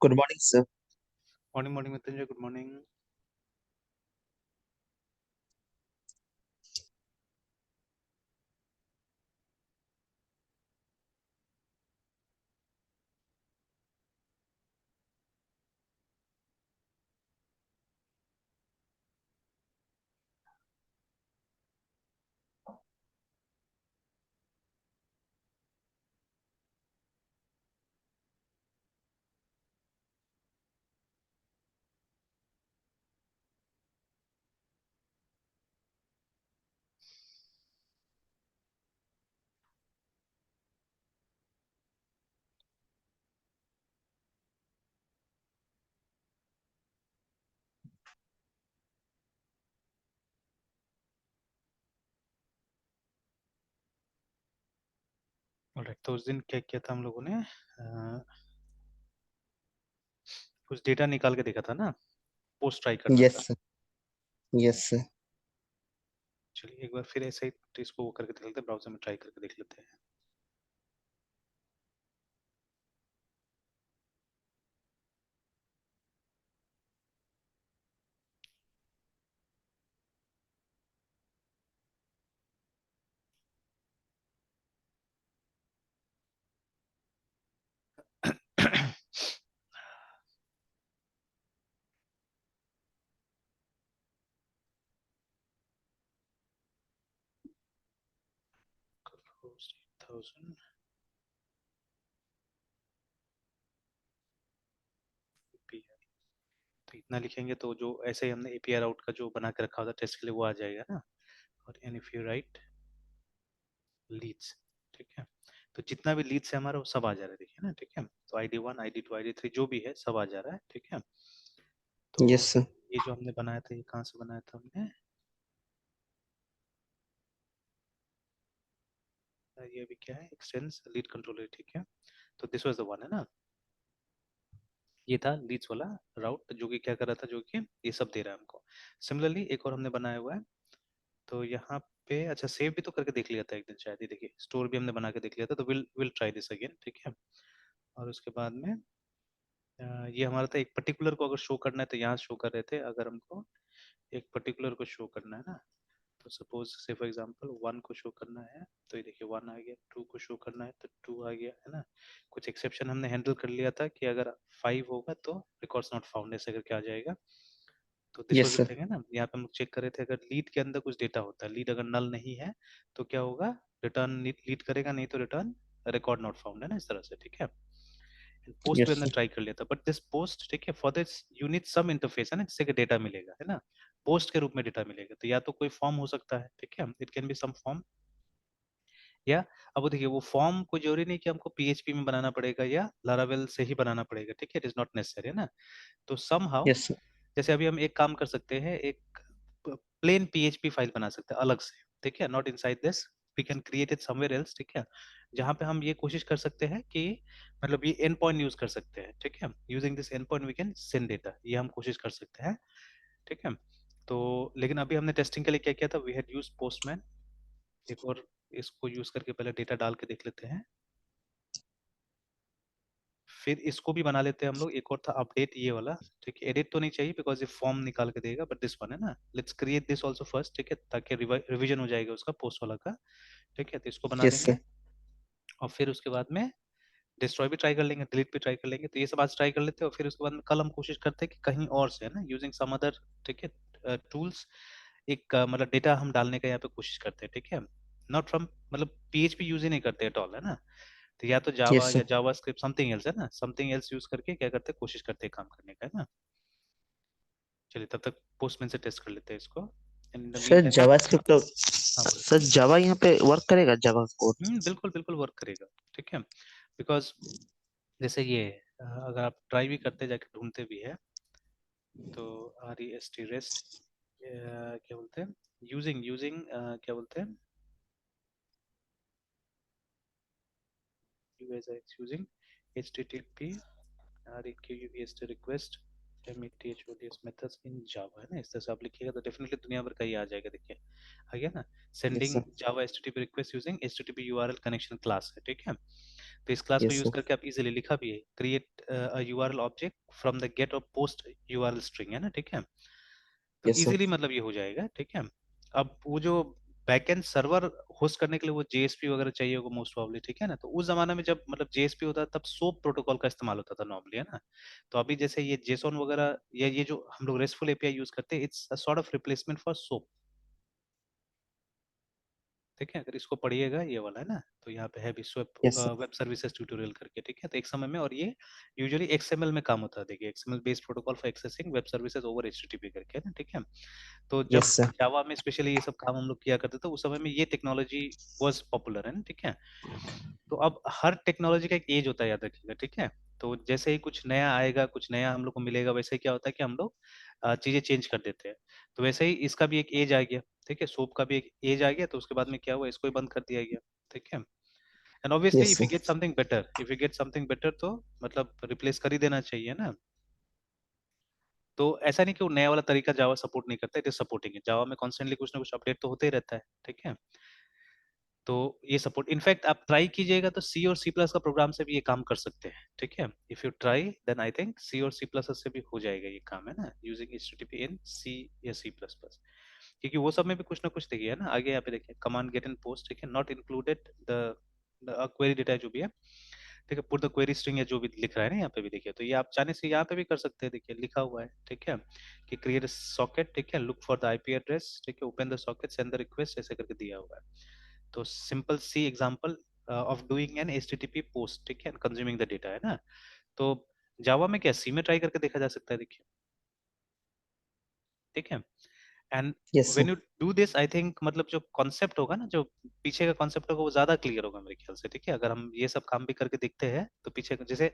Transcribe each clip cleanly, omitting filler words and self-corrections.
Good morning, sir. Morning, Mrityunjay. Good morning. Alright, तो उस दिन क्या किया था हम लोगों ने? कुछ डेटा निकाल के देखा था ना, पोस्ट ट्राई करना था। Yes, sir. Yes, sir. चलिए एक बार फिर ऐसे ही इसको वो करके देख लेते हैं, ब्राउजर में ट्राई करके देख लेते हैं। Post 8000 API, तो इतना लिखेंगे तो जो ऐसे ही हमने API राउट का जो बना के रखा था टेस्ट के लिए वो आ जाएगा ना। और and if you write leads, ठीक है, तो जितना भी लीड्स है हमारा वो सब आ जा रहा है, देखिए ना, ठीक है। तो ID1 ID2 ID3 जो भी है सब आ जा रहा है, ठीक है। तो Yes, sir. ये जो हमने बनाया था, ये कहाँ से बनाया था हमने? ये अभी क्या है, एक्सटेंस लीड कंट्रोलर, ठीक है। तो दिस वाज द वन, है ना, ये था लीड्स वाला राउट जो कि क्या कर रहा था, जो कि ये सब दे रहा है हमको। सिमिलरली एक और हमने बनाया हुआ है, तो यहाँ पे अच्छा सेव भी तो करके देख लिया था एक दिन शायद, ये देखिए स्टोर भी हमने बना के देख लिया था, तो विल ट्राई दिस अगेन, ठीक है। और उसके बाद में ये हमारा था एक पर्टिकुलर को अगर शो करना है तो यहाँ शो कर रहे थे, अगर हमको एक पर्टिकुलर को शो करना है ना, तो सपोज से फॉर एग्जांपल 1 को शो करना है तो ये देखिए 1 आ गया, 2 को शो करना है तो 2 आ गया, है ना। कुछ एक्सेप्शन हमने हैंडल कर लिया था कि अगर 5 होगा तो रिकॉर्ड्स नॉट फाउंड ऐसे करके आ जाएगा। तो this Yes, was the sir. Thing, है ना। यहाँ पे हम चेक कर रहे थे अगर लीड के अंदर कुछ डेटा होता है, लीड अगर नल नहीं है तो क्या होगा, रिटर्न लीड करेगा, नहीं तो रिटर्न रिकॉर्ड नॉट फाउंड, है ना, इस तरह से, ठीक है। पोस्ट भी Yes, हमने sir. ट्राई कर लिया था, बट दिस पोस्ट, ठीक है, for this you need some interface, है ना, जिससे कि डेटा मिलेगा, है ना, पोस्ट के रूप में डेटा मिलेगा। तो या तो कोई फॉर्म हो सकता है, ठीक है, it can be some form, या अब वो देखिए वो फॉर्म को जरूरी नहीं कि हमको पीएचपी में बनाना पड़ेगा या लारावेल से ही बनाना पड़ेगा, ठीक है, इट इज नॉट नेसेसरी, है ना। तो समहाउ Yes, sir. जैसे अभी हम एक काम कर सकते हैं, एक प्लेन पीएचपी फाइल बना सकते हैं अलग से, ठीक है, not inside this, we can create it somewhere else, ठीक है, जहां पे हम ये कोशिश कर सकते हैं कि मतलब ये एंड पॉइंट यूज कर सकते हैं, ठीक है, using this end point we can send data, ये हम कोशिश कर सकते हैं, ठीक है। तो लेकिन अभी हमने टेस्टिंग के लिए क्या किया था, वी हैड यूज पोस्टमैन। एक और इसको यूज करके पहले डेटा डाल के देख लेते हैं, फिर इसको भी बना लेते हैं हम लोग। एक और था अपडेट, ये वाला, ठीक है, एडिट तो नहीं चाहिए बिकॉज ये फॉर्म निकाल के देगा, बट दिस वन, है ना, let's create this also first, ठीक है, ताकि रिवीजन हो जाएगा उसका पोस्ट वाला का, ठीक है। तो इसको बना Yes, लेंगे sir. और फिर उसके बाद में डिस्ट्रॉय भी ट्राई कर लेंगे, डिलीट भी ट्राई कर लेंगे, तो ये सब आज ट्राई कर लेते हैं। और फिर उसके बाद में कल हम कोशिश करते हैं कि कहीं और से, है ना, यूजिंग सम अदर, ठीक है, टूल्स, एक मतलब डेटा हम डालने का यहाँ पे कोशिश करते हैं, ठीक है, नॉट फ्रॉम मतलब पीएचपी यूज ही नहीं करते एट ऑल, है ना। तो या तो जावा Yes, या sir. जावा स्क्रिप्ट समथिंग एल्स, है ना, समथिंग एल्स यूज करके क्या करते हैं, कोशिश करते हैं काम करने का, है ना। चलिए तब तक पोस्टमैन से टेस्ट कर लेते हैं इसको, and in the mean sir time. JavaScript तो हाँ बोले। सर जावा यहाँ पे वर्क करेगा जावा कोड? बिल्कुल बिल्कुल वर्क करेगा, ठीक है, बिकॉज जैसे ये अगर आप ट्राई भी करते जाके ढूंढते भी है, तो REST रेस्ट क्या बोलते हैं, यूजिंग यूजिंग क्या बोलते हैं, you guys are using HTTP REQUEST request METHODS methods in Java, है ना, इस तरह से आप लिखिएगा तो डेफिनेटली दुनिया भर का ये आ जाएगा, देखिए आ गया ना। Yes, sending sir. जावा HTTP request using HTTP URL connection class है, ठीक है। तो इस क्लास को Yes, यूज sir. करके आप इजीली लिखा भी है, create a URL object from the get और पोस्ट यूआरएल स्ट्रिंग, है ना, ठीक है। तो Yes, sir. इजीली मतलब ये हो जाएगा, ठीक है। अब वो जो बैकएंड सर्वर होस्ट करने के लिए वो जेएसपी वगैरह चाहिए होगा मोस्ट प्रोबब्ली, ठीक है ना। तो उस जमाने में जब मतलब जेएसपी होता तब सोप प्रोटोकॉल का इस्तेमाल होता था नॉर्मली, है ना। तो अभी जैसे ये जेसॉन वगैरह या ये जो हम लोग रेस्टफुल एपीआई यूज करते हैं, it's a sort of replacement for soap, ठीक है। अगर इसको पढ़िएगा ये वाला है ना, तो यहाँ पे है विश्व Yes, sir. Web services tutorial करके, ठीक है। तो एक समय में, और ये यूजुअली एक्सएमएल में काम होता है, देखिए XML based protocol for accessing web services over HTTP करके, है ना, ठीक है। तो Yes, जब sir. जावा में स्पेशली ये सब काम हम लोग किया करते थे, उस समय में ये टेक्नोलॉजी वाज पॉपुलर, है ना, ठीक है। तो अब हर टेक्नोलॉजी का एक एज होता है, याद रखिएगा, ठीक है। तो जैसे ही कुछ नया आएगा, कुछ नया हम लोग को मिलेगा, वैसे ही क्या होता है कि हम लोग चीजें चेंज कर देते हैं। तो वैसे ही इसका भी एक एज आ गया, ठीक है। सोप का भी एक एज आ गया, तो उसके बाद में क्या हुआ, इसको ही बंद कर दिया गया, ठीक है। And obviously Yes, if sir. You get something better, if you get something better, तो मतलब रिप्लेस कर ही देना चाहिए ना। तो ऐसा नहीं कि वो नया वाला तरीका जावा सपोर्ट नहीं करता, इट इज सपोर्टिंग है। जावा में कॉन्स्टेंटली कुछ ना कुछ अपडेट तो होते ही रहता है, ठीक है। तो ये सपोर्ट, इनफैक्ट आप ट्राई कीजिएगा तो सी और सी प्लस का प्रोग्राम से भी ये काम कर सकते हैं, ठीक है। If you try then I think C और सी प्लस से भी हो जाएगा ये काम, है ना, यूजिंग एचटीटीपी इन सी या सी प्लस प्लस। क्योंकि वो सब में भी कुछ ना कुछ देखिए, है ना। आगे यहाँ पे देखिए कमांड गेट एंड पोस्ट, ठीक है, not included the query data जो भी है, ठीक है, पुट द क्वेरी स्ट्रिंग या जो भी लिख रहा है ना यहाँ पे भी देखिए। तो ये आप चाहने से यहाँ पे भी कर सकते हैं, देखिए लिखा हुआ है, ठीक है, कि क्रिएट सॉकेट, ठीक है, look for the IP address, ठीक है, open the socket, send the request, ऐसे करके दिया हुआ है। तो सिंपल सी example of doing an HTTP post, ठीक है, कंज्यूमिंग द डेटा, है ना। तो जावा में क्या सी में ट्राई करके देखा जा सकता है, देखिए, ठीक है। And Yes, sir. When you do this I think मतलब जो कॉन्सेप्ट होगा ना, जो पीछे का कॉन्सेप्ट होगा वो ज्यादा क्लियर होगा मेरे ख्याल से, ठीक है। अगर हम ये सब काम भी करके देखते हैं तो पीछे जैसे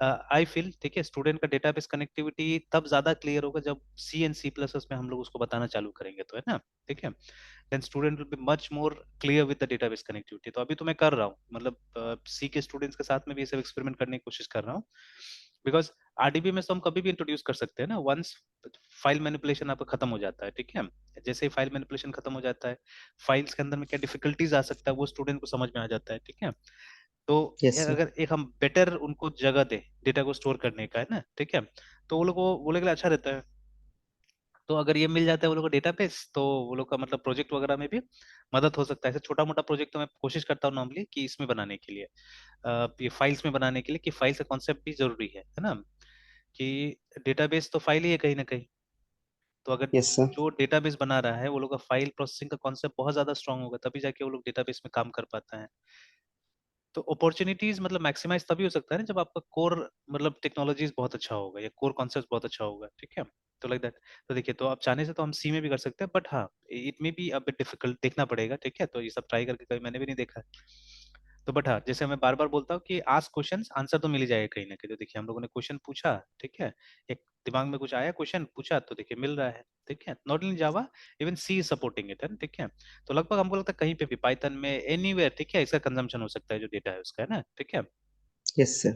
आई फील, ठीक है, स्टूडेंट का डेटाबेस कनेक्टिविटी तब ज्यादा क्लियर होगा जब सी एंड सी प्लस में हम लोग उसको बताना चालू करेंगे, तो है ना, ठीक है। Then student will be much more clear with the database connectivity. तो अभी तो मैं कर रहा हूँ, मतलब सी के स्टूडेंट्स के साथ में भी ये सब एक्सपेरिमेंट करने की कोशिश कर रहा हूँ। बिकॉज आरडीबी में तो हम कभी भी इंट्रोड्यूस कर सकते हैं ना, वंस फाइल मैनिपुलेशन आपका खत्म हो जाता है, ठीक है। जैसे ही फाइल मैनिपुलेशन खत्म हो जाता है, फाइल्स के अंदर में क्या डिफिकल्टीज आ सकता है वो स्टूडेंट को समझ में आ जाता है, ठीक है। तो Yes, sir. अगर एक हम बेटर उनको जगह दे डेटा को स्टोर करने का, है ना, ठीक है, तो वो लोग को बोले अच्छा रहता है। तो अगर ये मिल जाता है वो लोग को डेटाबेस, तो वो लोग का मतलब प्रोजेक्ट वगैरह में भी मदद हो सकता है। ऐसे छोटा मोटा प्रोजेक्ट तो मैं कोशिश करता हूँ नॉर्मली कि इसमें बनाने के लिए, ये फाइल्स में बनाने के लिए, कि फाइल्स का कॉन्सेप्ट भी जरूरी है ना, कि डेटाबेस तो फाइल ही है कहीं ना कहीं। तो अगर Yes, sir. जो डेटाबेस बना रहा है वो लोग का फाइल प्रोसेसिंग का कॉन्सेप्ट बहुत ज्यादा स्ट्रांग होगा, तभी जाके वो लोग डेटाबेस में काम कर पाता है। तो अपॉर्चुनिटीज मतलब मैक्सिमाइज तभी हो सकता है ना जब आपका कोर मतलब टेक्नोलॉजीज बहुत अच्छा होगा या कोर कॉन्सेप्ट बहुत अच्छा होगा, ठीक है। तो लाइक दैट। तो देखिए, तो आप चाहने से तो हम सी में भी कर सकते हैं, बट हाँ इट में बी अब डिफिकल्ट, देखना पड़ेगा, ठीक है। तो ये सब ट्राई करके कभी मैंने भी नहीं देखा है। तो बट हाँ, जैसे मैं बार बार बोलता हूँ कि आस्क क्वेश्चंस आंसर तो मिल ही जाएगा कहीं ना कहीं। तो देखिए हम लोगों ने क्वेश्चन पूछा, ठीक है, एक दिमाग में कुछ आया, क्वेश्चन पूछा, तो देखिए मिल रहा है, ठीक है। Not only Java, even C is supporting it, है, ठीक है। तो लगभग हमको लगता है कहीं पे भी पाइथन में एनीवेयर, ठीक है, इसका कंजम्पशन हो सकता है जो डेटा है उसका, है ना, ठीक है। Yes, sir.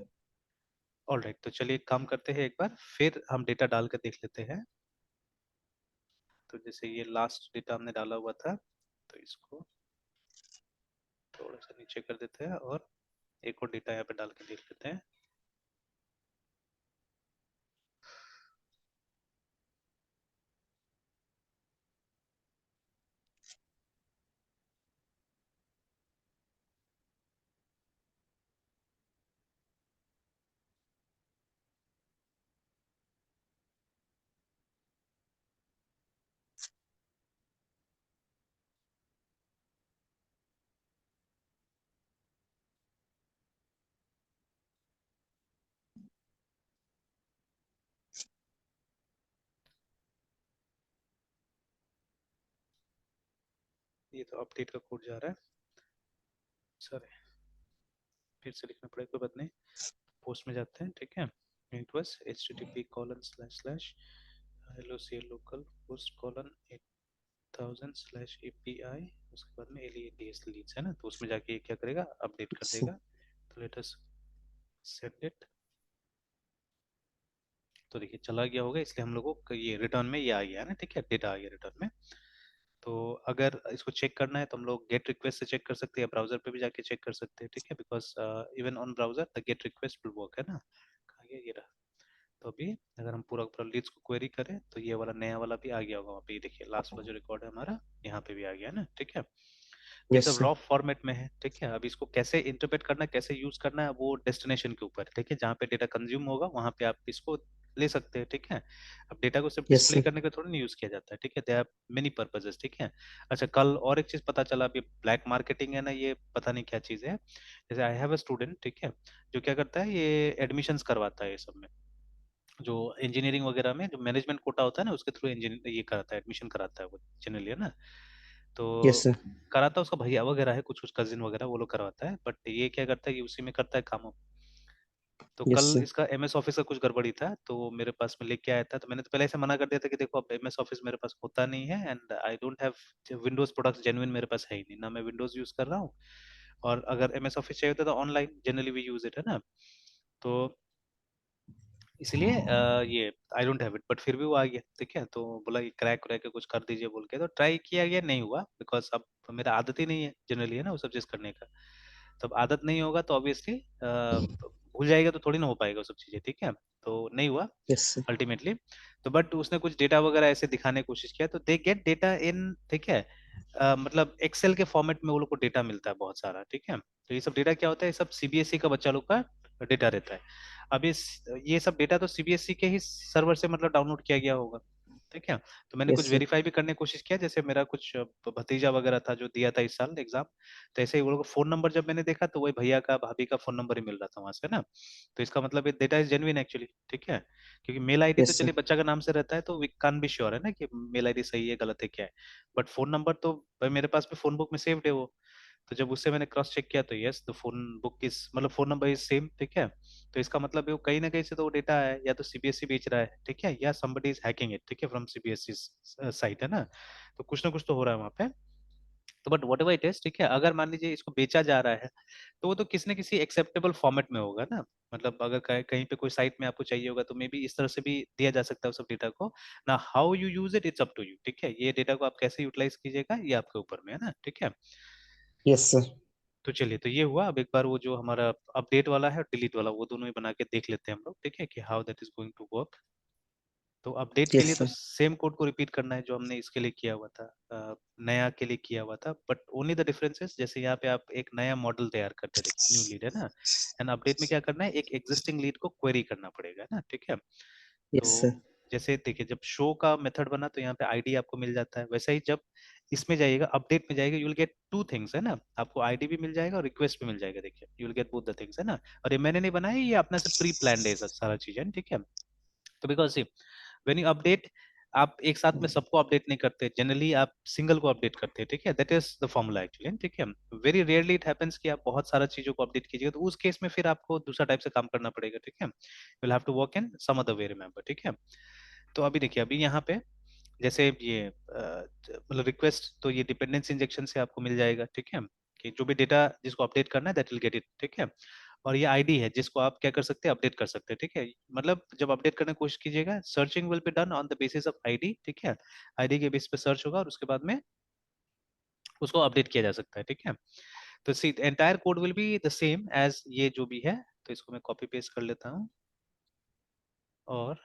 ऑलराइट, तो चलिए एक काम करते हैं, एक बार फिर हम डेटा डाल कर देख लेते हैं। तो जैसे ये लास्ट डेटा हमने डाला हुआ था, तो इसको थोड़ा सा नीचे कर देते हैं और एक और डेटा यहाँ पे डाल के देख लेते हैं। ये तो अपडेट का कोड जा रहा है, सर फिर से लिखना पड़ेगा, कोई बात नहीं। पोस्ट में जाते हैं, ठीक है। इट वाज http:// hello सी लोकल पोस्ट कॉलन 8000/API, उसके बाद में LEDS लीड्स, है ना। तो उसमें जाके ये क्या करेगा, अपडेट कर Yes, sir. देगा। तो लेट अस सेट इट। तो देखिए चला गया होगा, इसलिए हम लोगों को ये रिटर्न में ये आ गया है ना, ठीक है, डेटा आ गया रिटर्न में। तो अगर इसको चेक करना है तो हम लोग गेट रिक्वेस्ट से चेक कर सकते हैं, ब्राउजर पे भी जाके चेक कर सकते हैं, ठीक है, because even on browser the gate request will work, है ना, कहाँ गया ये रहा। तो अभी अगर हम पूरा पूरा लीड्स को क्वेरी करें तो ये वाला नया वाला भी आ गया होगा वहाँ पे, ये देखिए लास्ट वाला जो रिकॉर्ड है हमारा यहाँ पे भी आ गया ना, ठीक है। तो ये यस सब सर। रॉ फॉर्मेट में है, ठीक है। अब इसको कैसे इंटरप्रेट करना है, कैसे यूज करना है, वो डेस्टिनेशन के ऊपर है, ठीक है, जहाँ पे डेटा कंज्यूम होगा वहां पे आप इसको ले सकते हैं, ठीक है। अब डेटा को सिर्फ यस डिस्प्ले सर। करने का थोड़ा नहीं यूज किया जाता है, ठीक है, दे आर मेनी पर्पजेस, ठीक है। अच्छा, कल और एक चीज पता चला, अभी ब्लैक मार्केटिंग है ना, ये पता नहीं क्या चीज है। जैसे आई हैव अ स्टूडेंट, ठीक है, जो क्या करता है, ये एडमिशंस करवाता है ये सब में, जो इंजीनियरिंग वगैरह में जो मैनेजमेंट कोटा होता है ना, उसके थ्रू इंजीनियर ये कराता है, एडमिशन कराता है वो जनरली, है ना। तो यस सर। कराता उसका भैया वगैरह है, कुछ कुछ कजिन वगैरह वो लोग करवाता है, बट ये क्या करता है, ये उसी में करता है काम। तो यस कल सर। इसका एमएस ऑफिस का कुछ गड़बड़ी था, तो मेरे पास में लेके आया था, तो मैंने तो पहले ऐसे मना कर दिया था कि देखो अब एमएस ऑफिस मेरे पास होता नहीं है, and I don't have Windows products genuine मेरे पास है ही नहीं ना, मैं विंडोज यूज कर रहा हूँ, और अगर एमएस ऑफिस चाहिए होता तो online generally we use it, है ना। तो इसलिए ये I don't have it, but फिर भी वो आ गया, ठीक है। तो बोला कि क्रैक क्रैक के कुछ कर दीजिए बोल के, तो ट्राई किया गया, नहीं हुआ, बिकॉज अब मेरा आदत ही नहीं है जनरली, है ना, वो सब चीज करने का। तो अब आदत नहीं होगा तो ऑब्वियसली भूल जाएगा, तो थोड़ी ना हो पाएगा वो सब चीजें, ठीक है। तो नहीं हुआ यस सर। अल्टीमेटली। तो बट उसने कुछ डेटा वगैरह ऐसे दिखाने की कोशिश किया, तो दे गेट डेटा इन, ठीक है। मतलब एक्सेल के फॉर्मेट में वो लोग को डेटा मिलता है बहुत सारा, ठीक है। तो ये सब डेटा क्या होता है, ये सब सीबीएसई का बच्चा लोग का डेटा रहता है। अब इस ये सब डेटा तो सीबीएसई के ही सर्वर से मतलब डाउनलोड किया गया होगा, ठीक है। तो मैंने यस कुछ सर। वेरीफाई भी करने की कोशिश किया, जैसे मेरा कुछ भतीजा वगैरह था जो दिया था इस साल एग्जाम, तो ऐसे ही वो लोग फोन नंबर जब मैंने देखा तो वही भैया का भाभी का फोन नंबर ही मिल रहा था वहां से ना। तो इसका मतलब ये डेटा इज जेन्युइन एक्चुअली, ठीक है। क्योंकि मेल आईडी तो यस चलिए सर। बच्चा का नाम से रहता है, तो वी कान बी श्योर, है ना, कि मेल आईडी सही है गलत है क्या है। बट फोन नंबर तो भाई मेरे पास भी फोन बुक में सेव्ड है वो। तो जब उससे मैंने क्रॉस चेक किया तो yes the phone book is मतलब फोन नंबर इज सेम, ठीक है। तो इसका मतलब है वो कहीं ना कहीं से तो वो डेटा है, या तो सीबीएसई बेच रहा है, ठीक है, या somebody इज हैकिंग इट, ठीक है, फ्रॉम सीबीएसई साइट, है ना। तो कुछ ना कुछ तो हो रहा है वहाँ पे। तो but what ever it is, ठीक है, अगर मान लीजिए इसको बेचा जा रहा है तो वो तो किसी न किसी एक्सेप्टेबल फॉर्मेट में होगा ना। मतलब अगर कहीं पे कोई साइट में आपको चाहिए होगा तो मे बी इस तरह से भी दिया जा सकता है उस सब डेटा को ना। How you use it it's up to you, ठीक है, ये डेटा को आप कैसे यूटिलाइज कीजिएगा ये आपके ऊपर में है ना, ठीक है। Yes sir. तो चलिए, तो ये हुआ। अब एक बार वो जो हमारा अपडेट वाला है और डिलीट वाला, वो दोनों ही बना के देख लेते हैं हम लोग, ठीक है, कि how that is going to work. तो अपडेट के यस लिए तो सर। सेम कोड को रिपीट करना है जो हमने इसके लिए किया हुआ था, नया के लिए किया हुआ था, बट ओनली द डिफरेंसेस, जैसे यहाँ पे आप एक नया मॉडल तैयार करते हैं, न्यू लीड है ना, एंड अपडेट में क्या करना है, एक एग्जिस्टिंग लीड को क्वेरी करना पड़ेगा, है ना, ठीक है। यस तो सर। जैसे देखिए, जब शो का मेथड बना तो यहाँ पे आईडी आपको मिल जाता है, वैसे ही जब इसमें जाइएगा, अपडेट में जाएगा, you will get two things, है ना, आपको आईडी भी मिल जाएगा और रिक्वेस्ट भी मिल जाएगा, देखिए you will get both the things, है ना। और ये मैंने नहीं बनाया, ये अपना से प्री प्लान्ड है सारा चीज, है, ठीक है। तो बिकॉज व्हेन यू अपडेट, आप एक साथ में सबको अपडेट नहीं करते, जनरली आप सिंगल को अपडेट करते हैं, ठीक है, that is the formula actually, ठीक है। वेरी रेयरली इट हैपेंस कि आप बहुत सारा चीजों को अपडेट कीजिएगा, तो उस केस में फिर आपको दूसरा टाइप से काम करना पड़ेगा, ठीक है, will have to work in some other way, remember, ठीक है। तो अभी देखिए, अभी यहाँ पे जैसे ये मतलब रिक्वेस्ट, तो ये डिपेंडेंसी इंजेक्शन से आपको मिल जाएगा, ठीक है, कि जो भी डेटा जिसको अपडेट करना है दैट विल गेट इट, ठीक है। और ये आईडी है जिसको आप क्या कर सकते हैं, अपडेट कर सकते हैं, ठीक है। मतलब जब अपडेट करने की कोशिश कीजिएगा, searching will be done on the basis of ID, ठीक है। आईडी के बेस पे सर्च होगा और उसके बाद में उसको अपडेट किया जा सकता है, ठीक है। तो C entire code will be the same as ये जो भी है। तो इसको मैं कॉपी पेस्ट कर लेता हूँ, और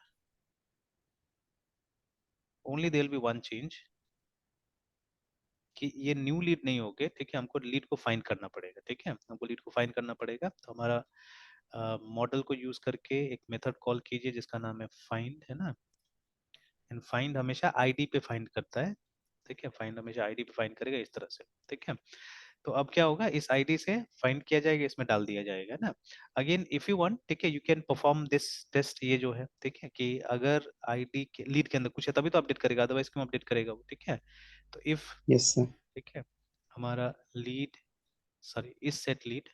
only there will be one change, कि ये न्यू लीड नहीं होगे, ठीक है, हमको लीड को फाइंड करना पड़ेगा, ठीक है, हमको लीड को फाइंड करना पड़ेगा। तो हमारा मॉडल को यूज करके एक मेथड कॉल कीजिए जिसका नाम है फाइंड, है ना। एंड फाइंड हमेशा आईडी पे फाइंड करता है, ठीक है, फाइंड हमेशा आईडी पे फाइंड करेगा इस तरह से, ठीक है। तो अब क्या होगा, इस आईडी से फाइंड किया जाएगा, इसमें डाल दिया जाएगा ना। अगेन इफ यू वांट, ठीक है, you can perform this test, ये जो है, ठीक है, कि अगर आईडी के लीड के अंदर कुछ है तभी तो अपडेट करेगा, अदरवाइज क्यों अपडेट करेगा वो, ठीक है। तो इफ, यस सर। ठीक है, हमारा लीड, सॉरी इस सेट लीड,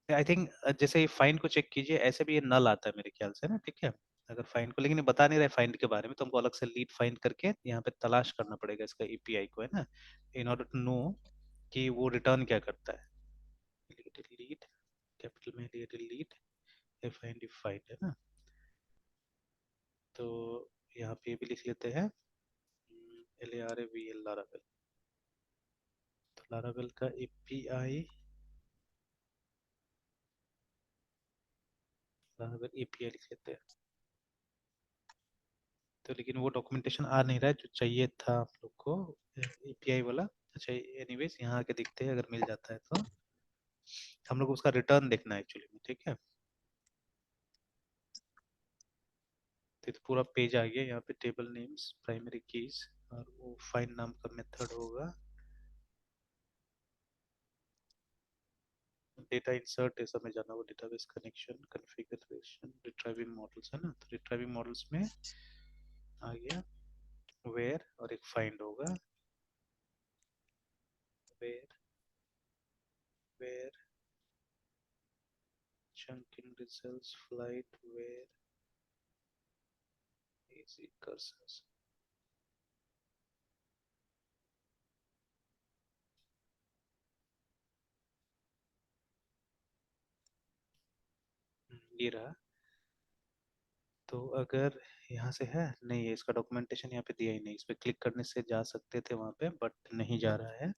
आई थिंक जैसे ये फाइंड को चेक कीजिए, ऐसे भी ये नल आता है मेरे ख्याल से ना, ठीक है। अगर फाइंड को, लेकिन ये बता नहीं रहा फाइंड के बारे में, तो हमको अलग से लीड फाइंड करके यहाँ पे तलाश करना पड़ेगा इसका एपीआई को, है ना, इन ऑर्डर टू नो कि वो रिटर्न क्या करता है। लीड लीड कैपिटल में लीड लीड डिफाइन डिफाइंड है ना, तो यहाँ पे भी लिख लेते हैं LARAVL लारावेल। तो लारावेल का एपीआई, लारावेल एपीआई लिख लेते हैं। तो लेकिन वो डॉक्यूमेंटेशन आ नहीं रहा है जो चाहिए था आप लोग को एपीआई वाला। अच्छा एनीवेज यहाँ आके देखते हैं, अगर मिल जाता है तो हम लोग उसका रिटर्न देखना है एक्चुअली में, ठीक है। तो पूरा पेज आ गया यहाँ पे, टेबल नेम्स, प्राइमरी कीज, और वो फाइंड नाम का मेथड होगा, डेटा इंसर्ट ये सब में जाना, वो database connection, configuration, retrieving models है ना। तो रिट्राइविंग मॉडल्स में आ गया वेयर, और एक फाइंड होगा where, where chunking results flight where easy cursors। ये रहा। तो अगर यहाँ से है नहीं है, इसका डॉक्यूमेंटेशन यहाँ पे दिया ही नहीं, इस पे क्लिक करने से जा सकते थे वहां पे, बट नहीं जा रहा है।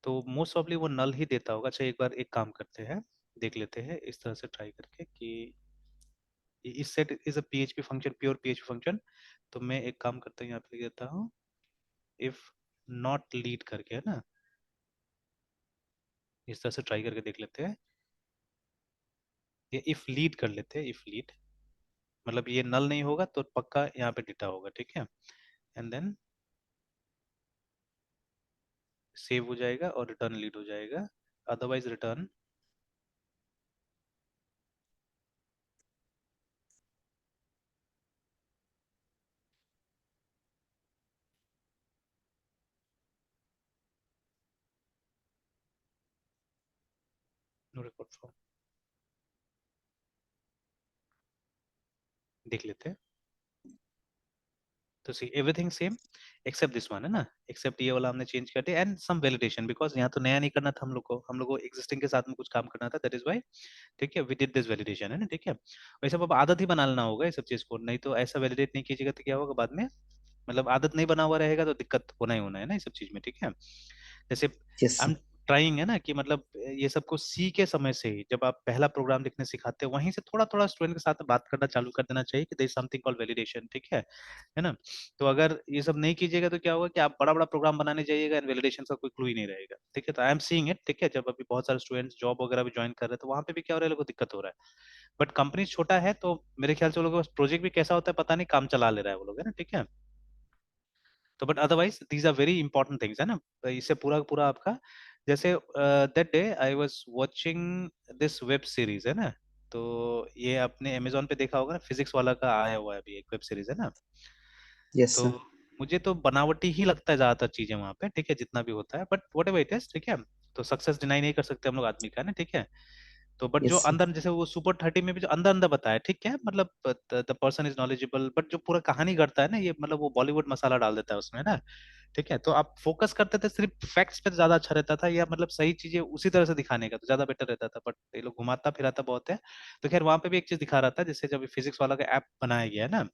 तो मोस्ट ऑफली वो नल ही देता होगा। अच्छा एक बार एक काम करते हैं, देख लेते हैं इस तरह से ट्राई करके कि इस set is a PHP function, pure PHP function. तो मैं एक काम करता हूँ, यहाँ पे लिख देता हूँ इफ नॉट लीड करके, है ना। इस तरह से ट्राई करके देख लेते हैं, ये इफ लीड कर लेते हैं, इफ लीड मतलब ये नल नहीं होगा तो पक्का यहाँ पे डेटा होगा, ठीक है। एंड देन सेव हो जाएगा और रिटर्न लीड हो जाएगा, otherwise return no record form. देख लेते हैं। तो see everything same except this one, है ना। एक्सेप्ट ये वाला हमने चेंज कर दिया, एंड सम वैलिडेशन, बिकॉज यहाँ तो नया नहीं करना था हम लोग को एग्जिस्टिंग के साथ में कुछ काम करना था, दैट इज वाई, ठीक है, वी डिड दिस वैलिडेशन, है ना, ठीक है। वैसे अब आदत ही बना लेना होगा ये सब चीज को, नहीं तो ऐसा वैलिडेट नहीं कीजिएगा तो क्या होगा बाद में, मतलब आदत नहीं बना हुआ रहेगा तो दिक्कत होना ही होना है ना ये सब चीज में, ठीक है। जैसे यस हम सर। ट्राइंग है ना कि मतलब ये सबको सी के समय से ही जब आप पहला प्रोग्राम लिखने सिखाते हो वहीं से थोड़ा थोड़ा स्टूडेंट के साथ में बात करना चालू कर देना चाहिए कि there is something called validation, ठीक है ना। तो अगर ये सब नहीं कीजिएगा तो क्या होगा कि आप बड़ा बड़ा प्रोग्राम बनाने जाइएगा एंड वैलिडेशन का कोई क्लू ही नहीं रहेगा, ठीक है। तो आई एम सीइंग इट, ठीक है, जब अभी बहुत सारे स्टूडेंट्स जॉब वगैरह भी ज्वाइन कर रहे हैं तो वहाँ पे भी क्या हो रहा है, लोगों को दिक्कत हो रहा है। बट कंपनी छोटा है तो मेरे ख्याल से वो लोगों का प्रोजेक्ट भी कैसा होता है पता नहीं, काम चला ले रहा है वो लोग, है ना, ठीक है। तो but otherwise these are very important things, है ना। इससे पूरा पूरा आपका, जैसे that day I was watching this web series, है ना। तो ये आपने अमेजोन पे देखा होगा ना, फिजिक्स वाला का आया हुआ है अभी एक वेब सीरीज, है ना। यस तो सर। मुझे तो बनावटी ही लगता है ज्यादातर चीजें वहां पे, ठीक है, जितना भी होता है, but what ever it is, ठीक है। तो सक्सेस डिनाई नहीं कर सकते हम लोग आदमी का ना, ठीक है। तो बट जो यस सर। अंदर, जैसे वो सुपर 30 में भी जो अंदर अंदर बताया, ठीक है, मतलब the person is knowledgeable, but जो पूरा कहानी करता है ना ये, मतलब वो बॉलीवुड मसाला डाल देता है उसमें ना, ठीक है। तो आप फोकस करते थे सिर्फ फैक्ट्स पे तो ज्यादा अच्छा रहता था, या मतलब सही चीजें उसी तरह से दिखाने का तो ज्यादा बेटर रहता था, बट ये लोग घुमाता फिराता बहुत है। तो खैर वहां पे भी एक चीज दिखा रहा था, जैसे जब फिजिक्स वाला का ऐप बनाया गया है ना,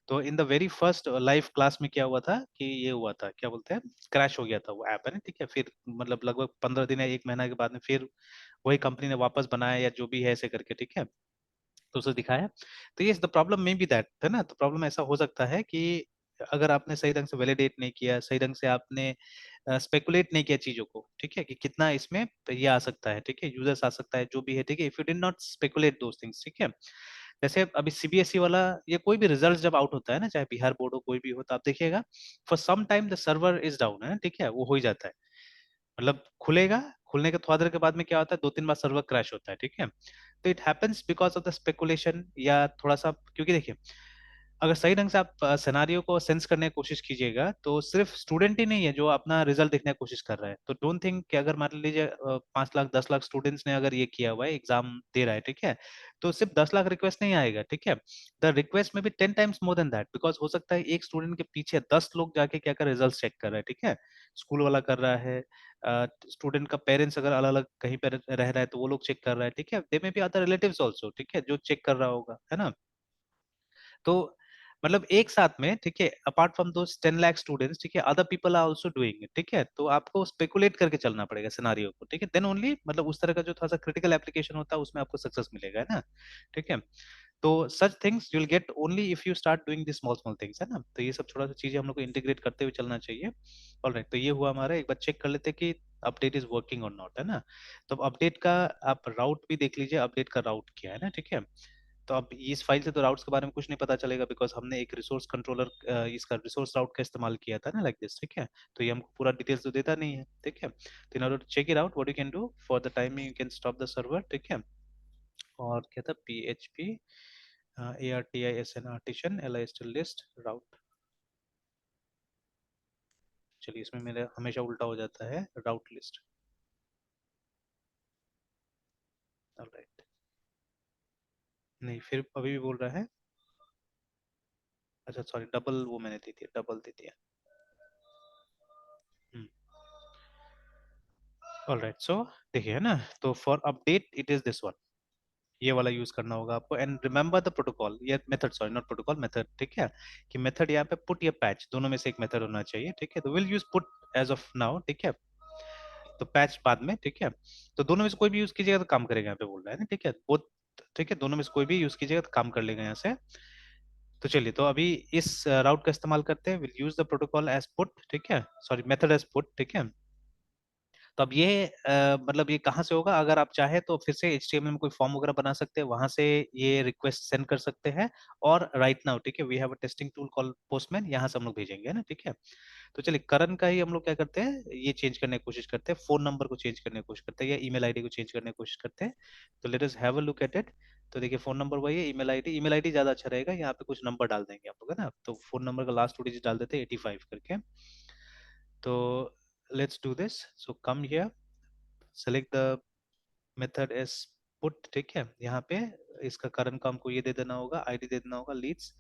तो in the very first live class में क्या हुआ था कि ये हुआ था, क्या बोलते हैं, क्रैश हो गया था वो ऐप, है ना, ठीक है। फिर मतलब लगभग 15 दिन या एक महीना के बाद में फिर वही कंपनी ने वापस बनाया या जो भी है ऐसे करके, ठीक है। तो उसे दिखाया। तो ये द प्रॉब्लम में भी दैट है ना, तो प्रॉब्लम ऐसा हो सकता है कि अगर आपने सही ढंग से वैलिडेट नहीं किया, सही ढंग से आपने स्पेकुलेट नहीं किया चीजों को, ठीक है, कि कितना इसमें ये आ सकता है, ठीक है, यूजर्स आ सकता है जो भी है, ठीक है, if you did not speculate those things, ठीक है। जैसे अभी सीबीएसई वाला ये कोई भी रिजल्ट जब आउट होता है ना, चाहे बिहार बोर्ड हो कोई भी हो, तो आप देखिएगा for some time the server is down, है ना, ठीक है, वो हो ही जाता है। मतलब खुलेगा, खुलने के थोड़ा देर के बाद में क्या होता है, 2-3 बार सर्वर क्रैश होता है, ठीक है। तो it happens because of the speculation, या थोड़ा सा, क्योंकि देखिए अगर सही ढंग से आप सिनेरियो को सेंस करने की कोशिश कीजिएगा तो सिर्फ स्टूडेंट ही नहीं है जो अपना रिजल्ट देखने की कोशिश कर रहा है। तो डोंट थिंक कि अगर मान लीजिए 5 लाख 10 लाख स्टूडेंट्स ने अगर ये किया हुआ है, एग्जाम दे रहा है, ठीक है, तो सिर्फ 10 लाख रिक्वेस्ट नहीं आएगा, ठीक है। द रिक्वेस्ट में भी 10 times more than that, because हो सकता है एक स्टूडेंट के पीछे 10 लोग जाके क्या कर रिजल्ट चेक कर रहे हैं, ठीक है, स्कूल वाला कर रहा है, स्टूडेंट का पेरेंट्स अगर अलग अलग कहीं पर रह रहा है तो वो लोग चेक कर रहा है, ठीक है, दे में बी अदर रिलेटिव्स ऑल्सो, ठीक है, जो चेक कर रहा होगा, है ना। तो मतलब एक साथ में, ठीक है, apart from those 10 lakh students, ठीक है, other people are also doing it, ठीक है, तो आपको स्पेकुलेट करके चलना पड़ेगा सिनारियो को, ठीक है, देन ओनली मतलब उस तरह का जो थोड़ा सा क्रिटिकल एप्लीकेशन होता है उसमें आपको सक्सेस मिलेगा, है ना, ठीक है। तो such things you will get only if you start doing this small small things, है ना, तो ये सब थोड़ा सा चीजें हम लोग को इंटीग्रेट करते हुए चलना चाहिए। ऑलराइट, तो ये हुआ हमारा, एक बार चेक कर लेते हैं कि अपडेट इज वर्किंग और नॉट, है ना। तो अपडेट का आप राउट भी देख लीजिए, अपडेट का राउट क्या है ना, ठीक है। तो अब इस फाइल से तो राउट्स के बारे में कुछ नहीं पता चलेगा, बिकॉज हमने एक रिसोर्स कंट्रोलर इसका रिसोर्स राउट का इस्तेमाल किया था ना, लाइक दिस, ठीक है। तो ये हमको पूरा डिटेल्स तो देता नहीं है, ठीक है। तो in order to check it out what you can do for the timing, you can stop the server, ठीक है। और क्या था, PHP ARTISN Artisan LI list route. चलिए, इसमें मेरा हमेशा उल्टा हो जाता है, राउट लिस्ट। ऑलराइट, नहीं फिर अभी भी बोल रहा है, अच्छा सॉरी, डबल वो मैंने दे दिया, डबल दे दिया। ऑलराइट, सो देखिए, है ना, तो for update it is this one, ये वाला यूज करना होगा आपको, एंड रिमेंबर द प्रोटोकॉल, ये method, sorry not protocol, method, ठीक है, कि मेथड यहाँ पे पुट या पैच दोनों में से एक मेथड होना चाहिए, ठीक है। तो will use put as of now, ठीक है, तो पैच बाद में, ठीक है। तो दोनों में से कोई भी यूज कीजिएगा तो काम करेगा, यहाँ पे बोल रहा है ना, ठीक है, बोथ, ठीक है, दोनों में से कोई भी यूज कीजिएगा तो काम कर लेगा यहाँ से। तो चलिए, तो अभी इस राउट का इस्तेमाल करते हैं, will use the protocol as put, ठीक है, सॉरी मेथड एज पुट, ठीक है। तो अब ये मतलब ये कहाँ से होगा, अगर आप चाहे तो फिर से HTML में कोई फॉर्म वगैरह बना सकते हैं, वहां से ये रिक्वेस्ट सेंड कर सकते हैं, और राइट नाउ, ठीक है, we have a testing tool call Postman, यहाँ से हम लोग भेजेंगे, है ना, ठीक है। तो चलिए, करण का ही हम लोग क्या करते हैं, ये चेंज करने की कोशिश करते हैं, फोन नंबर को चेंज करने की कोशिश करते हैं, या ईमेल आईडी को चेंज करने की कोशिश करते हैं। तो let us have a look at it. तो देखिए, फोन नंबर वही है, ईमेल आईडी ज्यादा अच्छा रहेगा, यहाँ पे कुछ नंबर डाल देंगे आप लोग, है ना। तो फोन नंबर का लास्ट 2 डिजिट डाल देते हैं 85 करके। तो let's do this, so come here, select the method as put, ठीक है, यहाँ पे इसका कारण को हमको ये दे देना होगा, आईडी दे देना होगा लीड्स,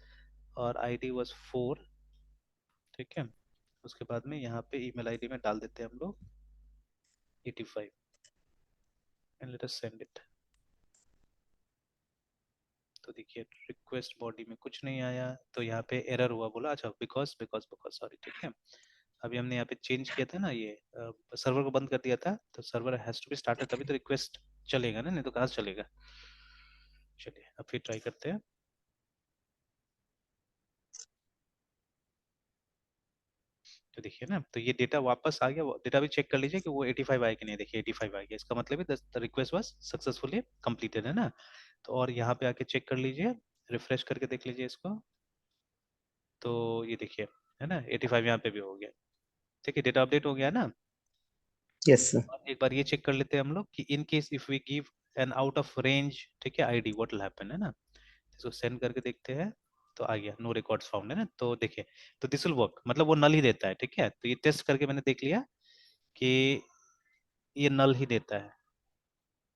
और आईडी वाज 4, ठीक है। उसके बाद में यहाँ पे ईमेल आईडी में डाल देते हैं हम लोग 85, and let us send it. तो देखिए, रिक्वेस्ट बॉडी में कुछ नहीं आया, तो यहाँ पे एरर हुआ, बोला अच्छा बिकॉज बिकॉज बिकॉज, सॉरी, ठीक है। अभी हमने यहाँ पे चेंज किया था ना, ये सर्वर को बंद कर दिया था, तो server has to be started, तभी तो रिक्वेस्ट चलेगा ना, नहीं तो कहाँ से चलेगा। चलिए, अब फिर ट्राई करते हैं। तो देखिए ना, तो ये डेटा वापस आ गया, डेटा भी चेक कर लीजिए कि वो 85 आया कि नहीं, देखिए 85 आ गया, इसका मतलब है the request was successfully completed, है ना। तो और यहाँ पे आके चेक कर लीजिए, रिफ्रेश करके देख लीजिए इसको, तो ये देखिए, है ना, 85 यहाँ पे भी हो गया, ठीक है, डेटा अपडेट हो गया ना। Yes sir. और एक बार ये चेक कर लेते हैं हम लोग कि in case if we give an out of range, ठीक है, आईडी व्हाट विल हैपन, है ना। इसको सेंड करके देखते हैं, तो आ गया नो रिकॉर्ड्स फाउंड, है ना। तो देखिए, तो दिस विल वर्क, मतलब वो नल ही देता है, ठीक है। तो ये टेस्ट करके मैंने देख लिया कि ये नल ही देता है,